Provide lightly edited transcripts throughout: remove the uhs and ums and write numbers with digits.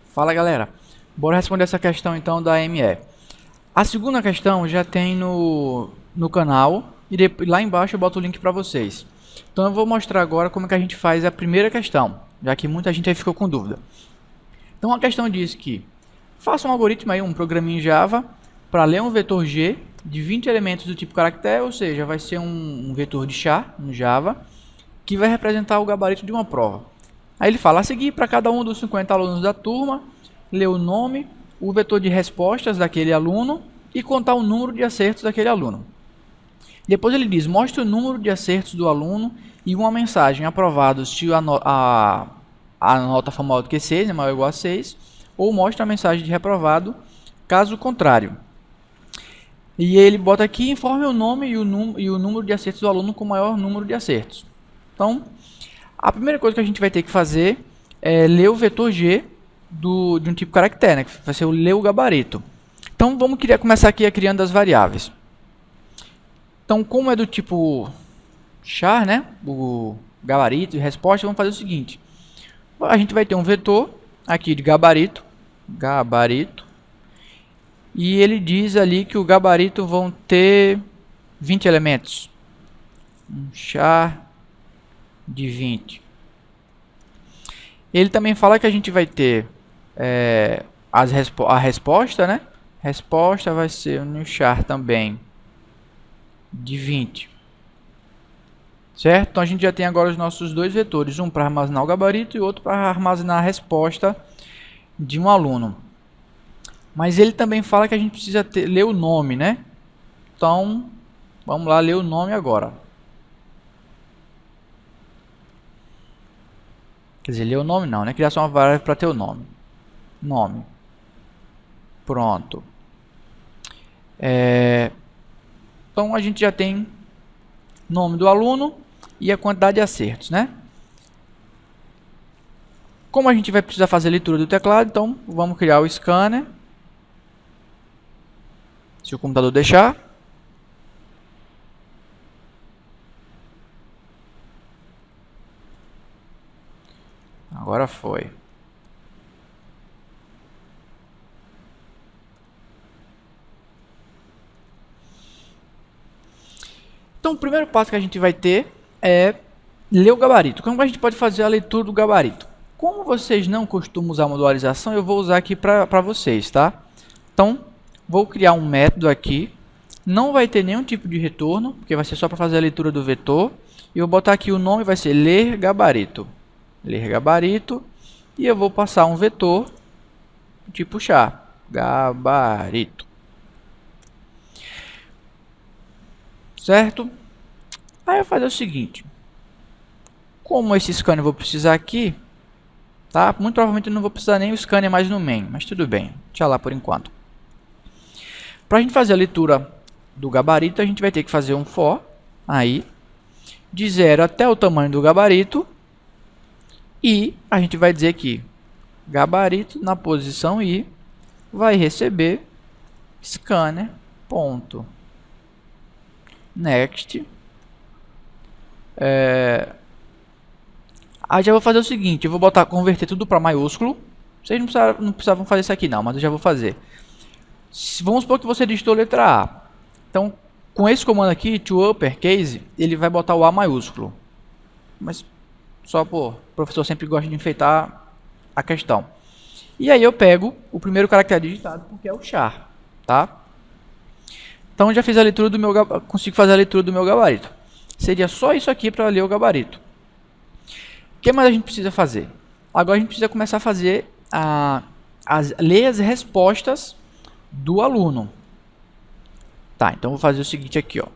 Fala galera, bora responder essa questão então da ME. A segunda questão já tem no canal e lá embaixo eu boto o link para vocês. Então eu vou mostrar agora como é que a gente faz a primeira questão, já que muita gente aí ficou com dúvida. Então a questão diz que faça um algoritmo aí, um programinha em Java para ler um vetor G de 20 elementos do tipo caractere, ou seja, vai ser um vetor de char no Java que vai representar o gabarito de uma prova. Aí ele fala, a seguir, para cada um dos 50 alunos da turma, ler o nome, o vetor de respostas daquele aluno e contar o número de acertos daquele aluno. Depois ele diz, mostre o número de acertos do aluno e uma mensagem, aprovados se a nota for maior do que 6, maior ou igual a 6, ou mostre a mensagem de reprovado, caso contrário. E ele bota aqui, informe o nome e o número de acertos do aluno com o maior número de acertos. Então, a primeira coisa que a gente vai ter que fazer é ler o vetor G de um tipo caractere, né? Que vai ser ler o gabarito. Então, vamos começar aqui criando as variáveis. Então, como é do tipo char, né? O gabarito e resposta, vamos fazer o seguinte. A gente vai ter um vetor aqui de gabarito. E ele diz ali que o gabarito vão ter 20 elementos. Um char de 20. Ele também fala que a gente vai ter a resposta, né? Resposta vai ser um char também de 20. Certo? Então a gente já tem agora os nossos dois vetores, um para armazenar o gabarito e outro para armazenar a resposta de um aluno. Mas ele também fala que a gente precisa ler o nome, né? Então, vamos lá ler o nome agora. Quer dizer, ler o nome não, né? Criar só uma variável para ter o nome. Nome. Pronto. Então, a gente já tem nome do aluno e a quantidade de acertos, né? Como a gente vai precisar fazer a leitura do teclado, então vamos criar o scanner. Se o computador deixar. Agora foi. Então, o primeiro passo que a gente vai ter é ler o gabarito. Como a gente pode fazer a leitura do gabarito? Como vocês não costumam usar modularização, eu vou usar aqui para vocês, tá? Então, vou criar um método aqui. Não vai ter nenhum tipo de retorno, porque vai ser só para fazer a leitura do vetor. E eu vou botar aqui o nome, vai ser ler gabarito. Ler gabarito. E eu vou passar um vetor tipo char. Gabarito. Certo? Aí eu vou fazer o seguinte. Como esse scanner eu vou precisar aqui, tá? Muito provavelmente eu não vou precisar nem o scanner mais no main, mas tudo bem. Deixa lá por enquanto. Para a gente fazer a leitura do gabarito, a gente vai ter que fazer um for aí de 0 até o tamanho do gabarito e a gente vai dizer que gabarito na posição i vai receber scanner ponto next. Aí já vou fazer o seguinte, eu vou converter tudo para maiúsculo. Vocês não precisavam fazer isso aqui não, mas eu já vou fazer. Vamos supor que você digitou letra A. Então, com esse comando aqui, to uppercase, ele vai botar o A maiúsculo. Mas só o professor sempre gosta de enfeitar a questão. E aí eu pego o primeiro caractere digitado, porque é o char, tá? Então já fiz a leitura do consigo fazer a leitura do meu gabarito. Seria só isso aqui para ler o gabarito. O que mais a gente precisa fazer? Agora a gente precisa começar a fazer ler as respostas do aluno. Tá, então vou fazer o seguinte aqui, ó.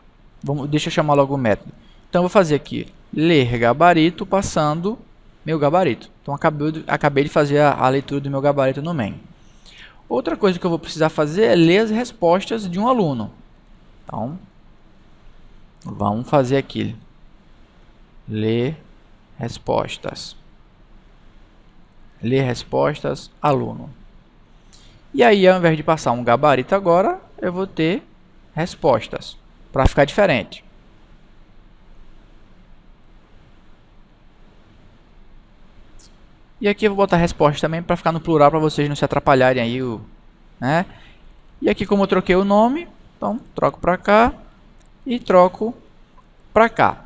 Deixa eu chamar logo o método. Então eu vou fazer aqui ler gabarito passando meu gabarito. Então acabei de fazer a leitura do meu gabarito no main. Outra coisa que eu vou precisar fazer é ler as respostas de um aluno. Então vamos fazer aqui ler respostas. Ler respostas aluno. E aí, ao invés de passar um gabarito agora, eu vou ter respostas, para ficar diferente. E aqui eu vou botar resposta também para ficar no plural, para vocês não se atrapalharem aí, né? E aqui, como eu troquei o nome, então troco para cá e troco para cá.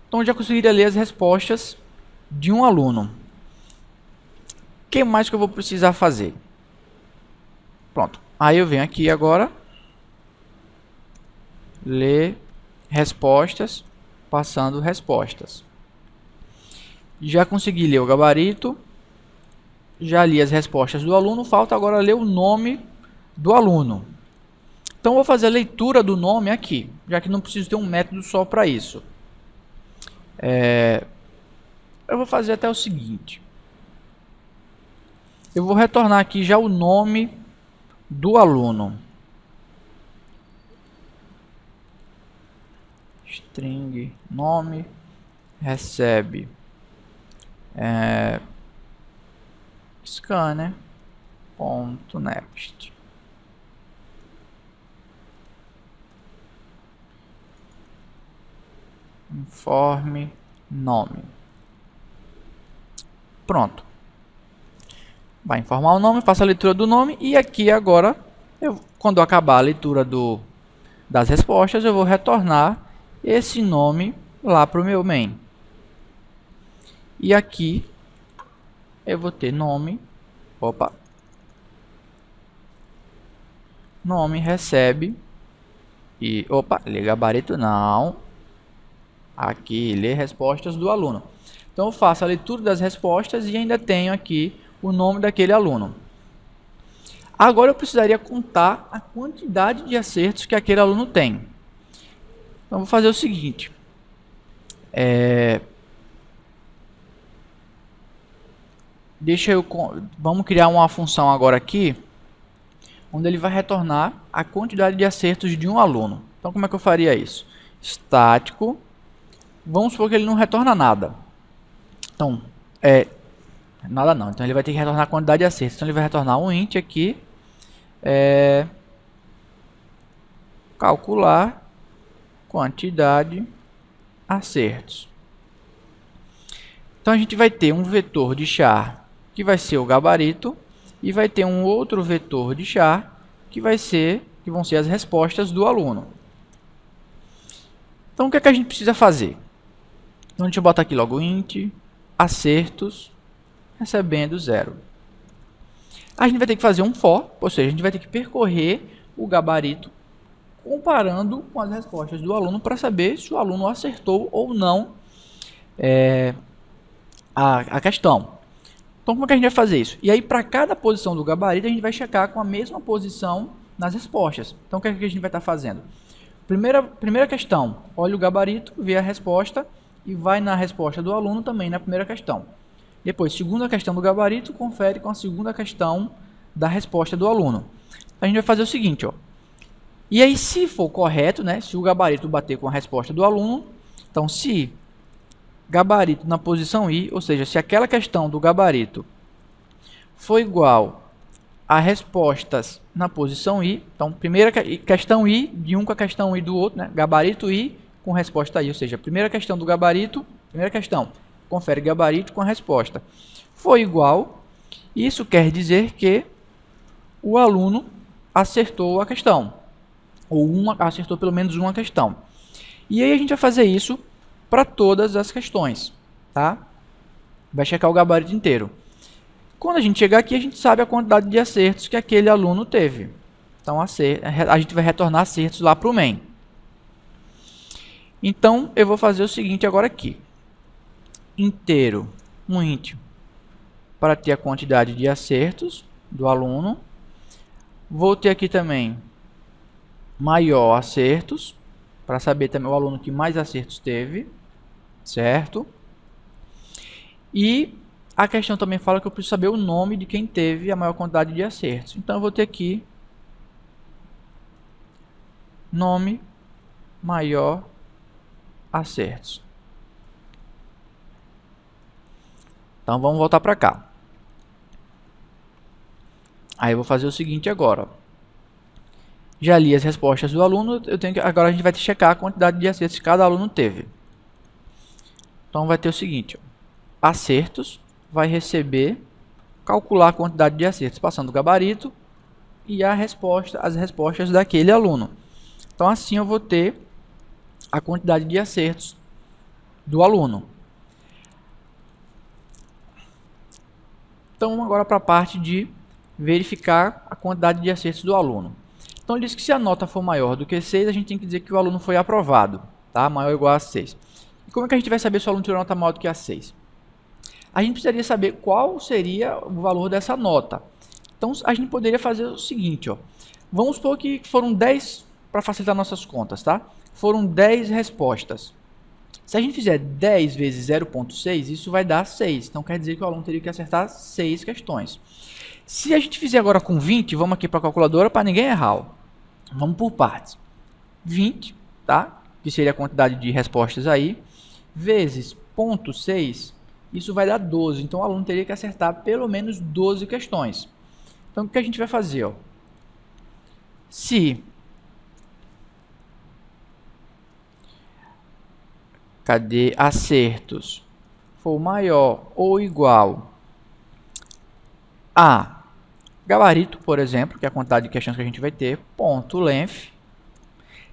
Então já conseguiria ler as respostas de um aluno. O que mais que eu vou precisar fazer? Pronto. Aí eu venho aqui agora, ler respostas, passando respostas. Já consegui ler o gabarito, já li as respostas do aluno, falta agora ler o nome do aluno. Então, vou fazer a leitura do nome aqui, já que não preciso ter um método só para isso. Eu vou fazer até o seguinte. Eu vou retornar aqui já o nome do aluno. String nome recebe scanner.next. Informe nome. Pronto. Vai informar o nome, faço a leitura do nome e aqui agora, quando acabar a leitura das respostas, eu vou retornar esse nome lá para o meu main. E aqui eu vou ter nome, nome recebe e, lê gabarito não, aqui lê respostas do aluno. Então eu faço a leitura das respostas e ainda tenho aqui o nome daquele aluno. Agora eu precisaria contar a quantidade de acertos que aquele aluno tem. Então vou fazer o seguinte. Vamos criar uma função agora aqui, onde ele vai retornar a quantidade de acertos de um aluno. Então como é que eu faria isso? Estático. Vamos supor que ele não retorna nada. Então, nada não. Então ele vai ter que retornar a quantidade de acertos. Então ele vai retornar um int aqui. Calcular quantidade acertos. Então a gente vai ter um vetor de char que vai ser o gabarito e vai ter um outro vetor de char que vão ser as respostas do aluno. Então o que é que a gente precisa fazer? Então deixa eu botar aqui logo int acertos recebendo 0. A gente vai ter que fazer um for, ou seja, a gente vai ter que percorrer o gabarito comparando com as respostas do aluno para saber se o aluno acertou ou não a questão. Então como é que a gente vai fazer isso? E aí para cada posição do gabarito a gente vai checar com a mesma posição nas respostas. Então o que é que a gente vai estar fazendo? Primeira questão, olha o gabarito, vê a resposta e vai na resposta do aluno também na primeira questão. Depois, segunda questão do gabarito, confere com a segunda questão da resposta do aluno. A gente vai fazer o seguinte, e aí se for correto, né, se o gabarito bater com a resposta do aluno, então se gabarito na posição I, ou seja, se aquela questão do gabarito for igual a respostas na posição I, então primeira questão I de um com a questão I do outro, né, gabarito I com resposta I, ou seja, primeira questão do gabarito, primeira questão, confere gabarito com a resposta. Foi igual, isso quer dizer que o aluno acertou a questão, ou acertou pelo menos uma questão. E aí a gente vai fazer isso para todas as questões, tá? Vai checar o gabarito inteiro. Quando a gente chegar aqui, a gente sabe a quantidade de acertos que aquele aluno teve. Então a gente vai retornar acertos lá para o main. Então eu vou fazer o seguinte agora aqui. Inteiro, um int, para ter a quantidade de acertos do aluno. Vou ter aqui também maior acertos, para saber também o aluno que mais acertos teve, certo? E a questão também fala que eu preciso saber o nome de quem teve a maior quantidade de acertos. Então eu vou ter aqui nome maior acertos. Então vamos voltar para cá. Aí eu vou fazer o seguinte agora. Já li as respostas do aluno, agora a gente vai checar a quantidade de acertos que cada aluno teve. Então vai ter o seguinte, acertos vai receber, calcular a quantidade de acertos passando o gabarito e as respostas daquele aluno. Então assim eu vou ter a quantidade de acertos do aluno. Então agora para a parte de verificar a quantidade de acertos do aluno. Então ele diz que se a nota for maior do que 6, a gente tem que dizer que o aluno foi aprovado, tá? Maior ou igual a 6. E como é que a gente vai saber se o aluno tirou nota maior do que a 6? A gente precisaria saber qual seria o valor dessa nota. Então a gente poderia fazer o seguinte, ó. Vamos supor que foram 10, para facilitar nossas contas, tá? Foram 10 respostas. Se a gente fizer 10 vezes 0,6, isso vai dar 6. Então quer dizer que o aluno teria que acertar 6 questões. Se a gente fizer agora com 20, vamos aqui para a calculadora para ninguém errar. Ó. Vamos por partes. 20, tá? Que seria a quantidade de respostas aí, vezes 0,6, isso vai dar 12. Então o aluno teria que acertar pelo menos 12 questões. Então o que a gente vai fazer? Ó? Se acertos for maior ou igual a gabarito, por exemplo, que é a quantidade de questões que a gente vai ter, ponto length.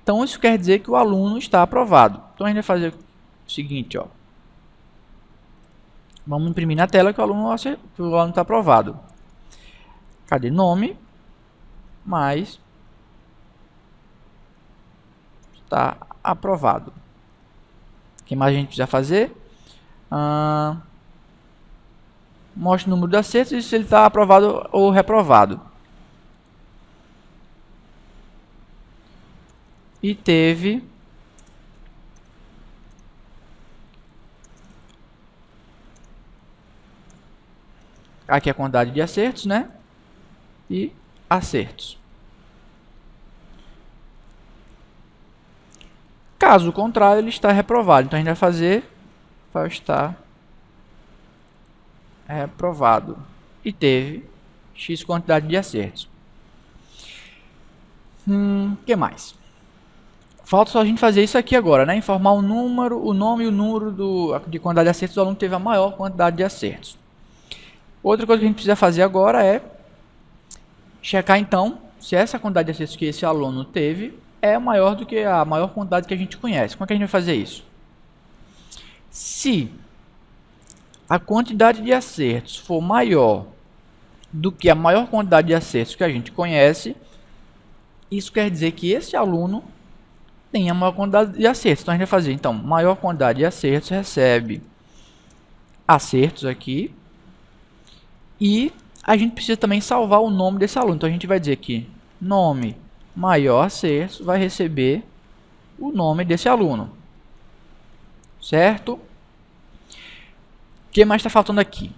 Então isso quer dizer que o aluno está aprovado. Então a gente vai fazer o seguinte, ó. Vamos imprimir na tela que o aluno está aprovado. Cadê nome? Mais está aprovado. O que mais a gente precisa fazer? Mostra o número de acertos e se ele está aprovado ou reprovado. E teve aqui a quantidade de acertos, né? E acertos. Caso contrário, ele está reprovado. Então a gente vai fazer para estar reprovado. E teve X quantidade de acertos. Que mais? Falta só a gente fazer isso aqui agora, né? Informar o número, o nome e o número de quantidade de acertos do aluno que teve a maior quantidade de acertos. Outra coisa que a gente precisa fazer agora é checar então se essa quantidade de acertos que esse aluno teve é maior do que a maior quantidade que a gente conhece. Como é que a gente vai fazer isso? Se a quantidade de acertos for maior do que a maior quantidade de acertos que a gente conhece, isso quer dizer que esse aluno tem a maior quantidade de acertos. Então a gente vai fazer, então, maior quantidade de acertos recebe acertos aqui. E a gente precisa também salvar o nome desse aluno. Então a gente vai dizer que nome maior acertos vai receber o nome desse aluno. Certo? O que mais está faltando aqui?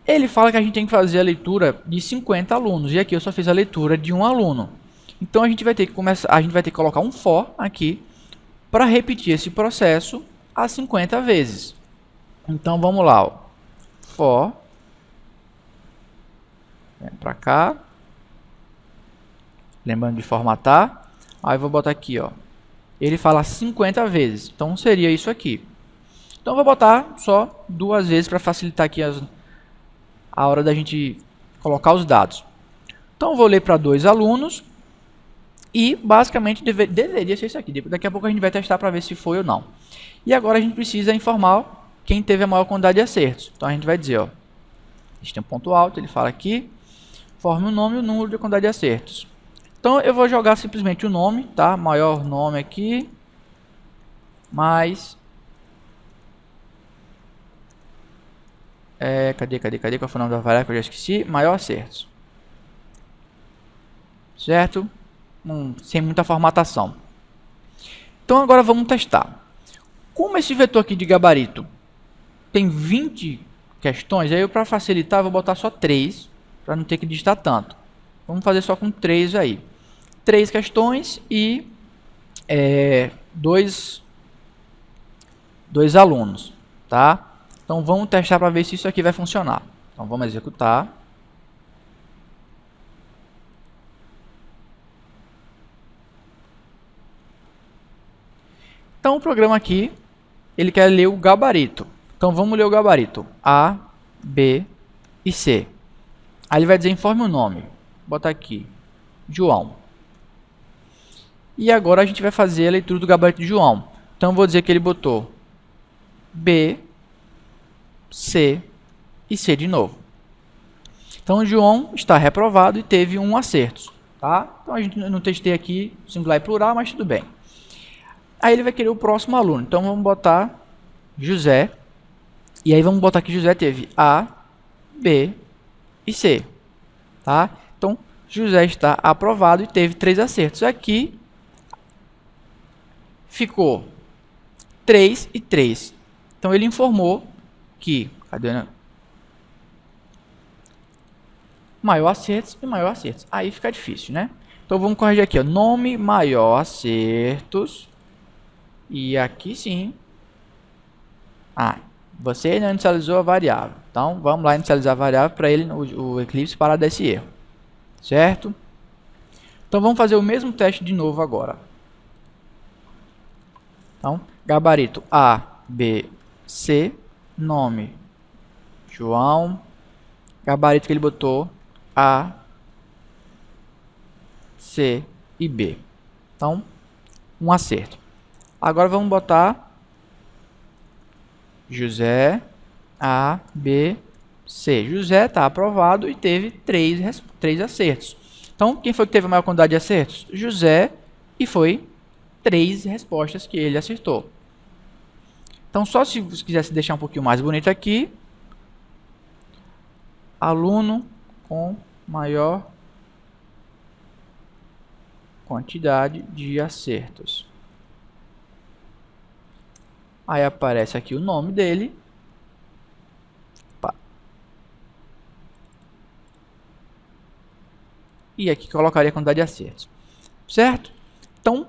Ele fala que a gente tem que fazer a leitura de 50 alunos. E aqui eu só fiz a leitura de um aluno. Então a gente vai ter que colocar um for aqui para repetir esse processo a 50 vezes. Então vamos lá, ó. For, vem para cá, lembrando de formatar. Aí eu vou botar aqui, ó. Ele fala 50 vezes, então seria isso aqui. Então eu vou botar só 2 vezes para facilitar aqui a hora da gente colocar os dados. Então eu vou ler para 2 alunos. E basicamente deveria ser isso aqui. Daqui a pouco a gente vai testar para ver se foi ou não. E agora a gente precisa informar quem teve a maior quantidade de acertos. Então a gente vai dizer, ó, a gente tem um ponto alto, ele fala aqui, forme o nome e o número de quantidade de acertos. Então eu vou jogar simplesmente o nome, tá? Maior nome aqui, mais... cadê? Qual foi o nome da variável que eu já esqueci? Maior acertos. Certo? Sem muita formatação. Então agora vamos testar. Como esse vetor aqui de gabarito tem 20 questões, aí para facilitar eu vou botar só 3, para não ter que digitar tanto. Vamos fazer só com 3 aí. 3 questões e 2 alunos, tá? Então vamos testar para ver se isso aqui vai funcionar. Então vamos executar. Então o programa aqui, ele quer ler o gabarito. Então vamos ler o gabarito. A, B e C. Aí ele vai dizer informe o nome. Vou botar aqui. João. E agora a gente vai fazer a leitura do gabarito de João. Então vou dizer que ele botou B, C e C de novo. Então o João está reprovado e teve 1 acerto. Tá? Então a gente não testei aqui singular e plural, mas tudo bem. Aí ele vai querer o próximo aluno. Então vamos botar José. E aí vamos botar que José teve A, B e C. Tá? Então José está aprovado e teve 3 acertos. Aqui ficou 3 e 3. Então ele informou que... Cadê, né? Maior acertos e maior acertos. Aí fica difícil, né? Então vamos corrigir aqui, ó. Nome maior acertos. E aqui sim. Você não inicializou a variável. Então vamos lá inicializar a variável para ele o Eclipse parar desse erro. Certo? Então vamos fazer o mesmo teste de novo agora. Então, gabarito A, B, C, nome João, gabarito que ele botou A, C e B. Então, um acerto. Agora vamos botar José, A, B, C. José está aprovado e teve 3 acertos. Então, quem foi que teve a maior quantidade de acertos? José, e foi 3 respostas que ele acertou. Então, só se você quisesse deixar um pouquinho mais bonito aqui, aluno com maior quantidade de acertos. Aí aparece aqui o nome dele. E aqui colocaria a quantidade de acertos. Certo? Então,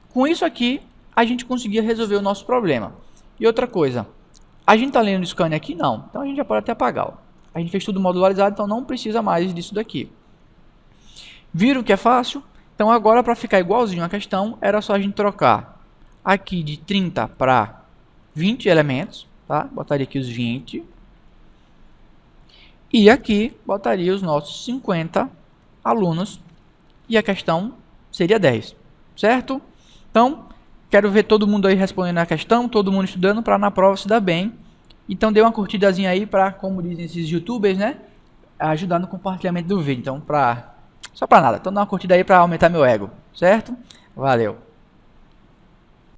com isso aqui, a gente conseguia resolver o nosso problema. E outra coisa, a gente está lendo o scanner aqui? Não. Então a gente já pode até apagar. Ó. A gente fez tudo modularizado, então não precisa mais disso daqui. Viram que é fácil? Então agora, para ficar igualzinho a questão, era só a gente trocar aqui de 30 para 20 elementos. Tá? Botaria aqui os 20. E aqui botaria os nossos 50 alunos. E a questão seria 10. Certo? Então, quero ver todo mundo aí respondendo a questão, todo mundo estudando para na prova se dar bem. Então, dê uma curtidazinha aí para, como dizem esses youtubers, né? Ajudar no compartilhamento do vídeo. Então, só para nada. Então, dá uma curtida aí para aumentar meu ego, certo? Valeu!